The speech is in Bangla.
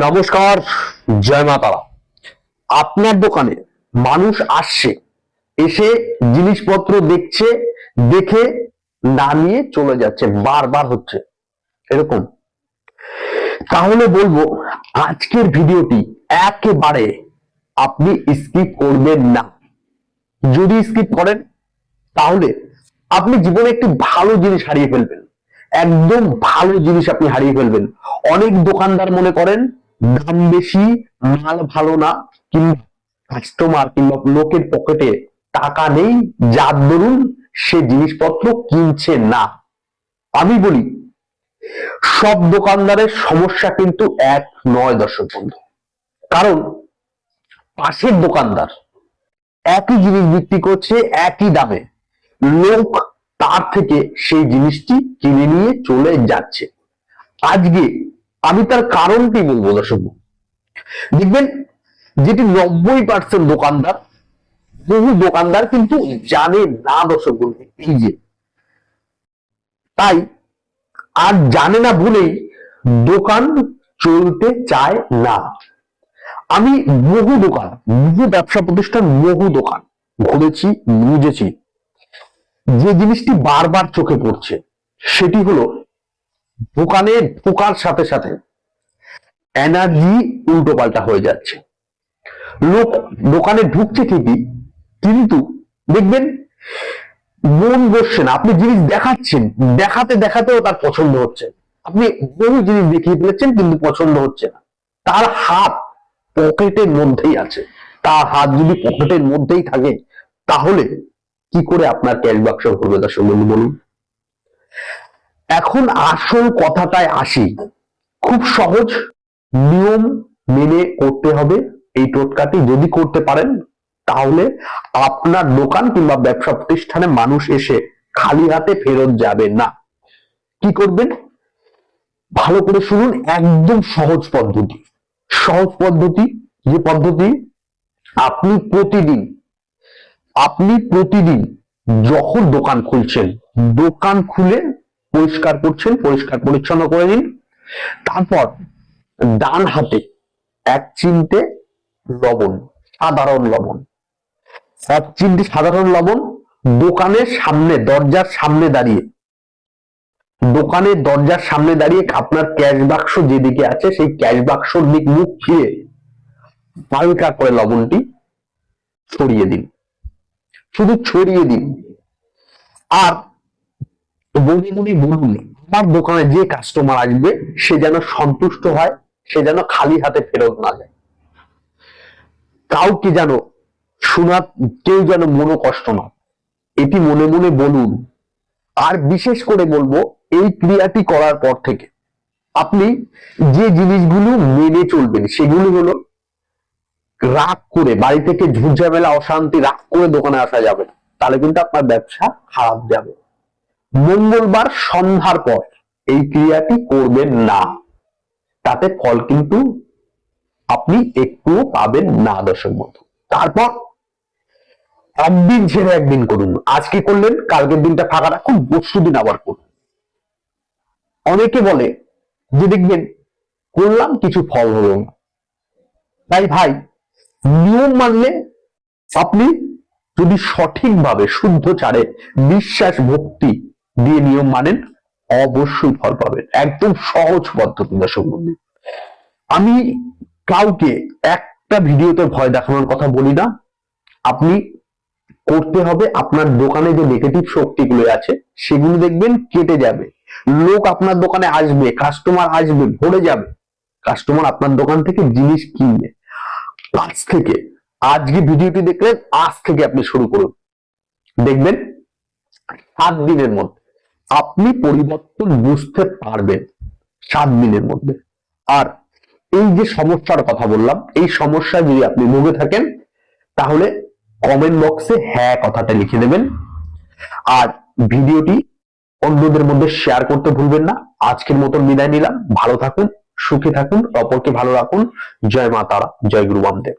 নমস্কার, জয় মা তারা। আপনার দোকানে মানুষ আসছে, এসে জিনিসপত্র দেখছে, দেখে না নিয়ে চলে যাচ্ছে, বারবার হচ্ছে এরকম। তাহলে বলবো আজকের ভিডিওটি একেবারে আপনি স্কিপ করবেন না। যদি স্কিপ করেন তাহলে আপনি জীবনে একটি ভালো জিনিস হারিয়ে ফেলবেন, একদম ভালো জিনিস আপনি হারিয়ে ফেলবেন। অনেক দোকানদার মনে করেন দাম বেশি, মাল ভালো না, কিংবা কাস্টমার কিংবা লোকের পকেটে টাকা নেই, যার দরুন সে জিনিসপত্র কিনছে না। আমি বলি সব দোকানদারের সমস্যা কিন্তু এক নয় দর্শক বন্ধু। কারণ পাশের দোকানদার একই জিনিস বিক্রি করছে একই দামে, লোক তার থেকে সেই জিনিসটি কিনে নিয়ে চলে যাচ্ছে। আজকে আমি তার কারণটি বলবো দর্শক। দেখবেন যেটি 90% দোকানদার, বহু দোকানদার কিন্তু জানে না দর্শক বন্ধু, এই যে তাই আর জানে না বলেই দোকান চলতে চায় না। আমি বহু দোকান, বহু ব্যবসা প্রতিষ্ঠান, বহু দোকান ঘুরেছি, বুঝেছি। যে জিনিসটি বারবার চোখে পড়ছে সেটি হলো দোকানে ঢোকার সাথে সাথে এনার্জি উল্টো পাল্টা হয়ে যাচ্ছে। লোক দোকানে ঢুকছে ঠিকই, কিন্তু দেখবেন মন বসছে না। আপনি জিনিস দেখাচ্ছেন, দেখাতে দেখাতেও তার পছন্দ হচ্ছে। আপনি বহু জিনিস দেখিয়ে ফেলেছেন কিন্তু পছন্দ হচ্ছে না। তার হাত পকেটের মধ্যেই আছে। তার হাত যদি পকেটের মধ্যেই থাকে তাহলে কি করে আপনার ক্যাশ বাক্স ভরবে দর্শক বন্ধু বলুন? এখন আসল কথাটায় আসি। খুব সহজ, নিয়ম মেনে করতে হবে এই টোটকাটি। যদি করতে পারেন তাহলে আপনার দোকান কিংবা ব্যবসা প্রতিষ্ঠানে মানুষ এসে খালি হাতে ফেরত যাবে না। কি করবেন ভালো করে শুনুন, একদম সহজ পদ্ধতি। সহজ পদ্ধতি, যে পদ্ধতি আপনি প্রতিদিন যখন দোকান খুলছেন, দোকান খুলে পরিষ্কার করছেন, পরিষ্কার পরিচ্ছন্ন করে নিন। তারপর ডান হাতে এক চিমটে লবণ, সাধারণ লবণ, এক চিমটে সাধারণ লবণ দোকানের সামনে, দরজার সামনে দাঁড়িয়ে, দোকানের দরজার সামনে দাঁড়িয়ে আপনার ক্যাশ বাক্স যেদিকে আছে সেই ক্যাশ বাক্সর দিক মুখ ফিরে হালকা করে লবণটি ছড়িয়ে দিন, শুধু ছড়িয়ে দিন। আর মনে মনে বলুন, আমার দোকানে যে কাস্টমার আসবে সে যেন সন্তুষ্ট হয়, সে যেন খালি হাতে ফেরত না যায়। কাউকে যেন শোনা, কেউ যেন মনো কষ্ট না, এটি মনে মনে বলুন। আর বিশেষ করে বলবো এই ক্রিয়াটি করার পর থেকে আপনি যে জিনিসগুলো মেনে চলবেন সেগুলি হলো রাগ করে বাড়ি থেকে ঝুটঝামেলা, অশান্তি, রাগ করে দোকানে আসা যাবে না, তাহলে কিন্তু আপনার ব্যবসা খারাপ যাবে। মঙ্গলবার সন্ধ্যার পর এই ক্রিয়াটি করবেন না, তাতে ফল কিন্তু আপনি একটুও পাবেন না দর্শক বন্ধু। তারপর একদিন ছেড়ে একদিন করুন। আজকে করলেন, কালকের দিনটা ফাঁকা রাখুন, পরশু দিন আবার করুন। অনেকে বলে যে দেখবেন করলাম কিছু ফল হলো না। তাই ভাই, নিয়ম মানলে আপনি যদি সঠিকভাবে শুদ্ধ চারে বিশ্বাস ভক্তি দিয়ে নিয়ম মানেন অবশ্যই ফল পাবেন। একদম সহজ পদ্ধতি দর্শক বন্ধু। আমি কাউকে একটা ভিডিওতে ভয় দেখানোর কথা বলি না। আপনি করতে হবে, আপনার দোকানে যে নেগেটিভ শক্তিগুলো আছে সেগুলো দেখবেন কেটে যাবে। লোক আপনার দোকানে আসবে, কাস্টমার আসবে, ভরে যাবে। কাস্টমার আপনার দোকান থেকে জিনিস কিনবে। আজ থেকে, আজকে ভিডিওটি দেখলেন, আজ থেকে আপনি শুরু করুন, দেখবেন 7 দিনের মধ্যে আপনি পরিবর্তন বুঝতে পারবেন, 7 দিনের মধ্যে। আর এই যে সমস্যার কথা বললাম, এই সমস্যা যদি আপনি ভুগে থাকেন তাহলে কমেন্ট বক্সে হ্যাঁ কথাটা লিখে দেবেন। আর ভিডিওটি অন্যদের মধ্যে শেয়ার করতে ভুলবেন না। আজকের মতন বিদায় নিলাম। ভালো থাকুন, সুখী থাকুন, অপরকে ভালো রাখুন। জয় মা তারা, জয় গুরু বামদেব।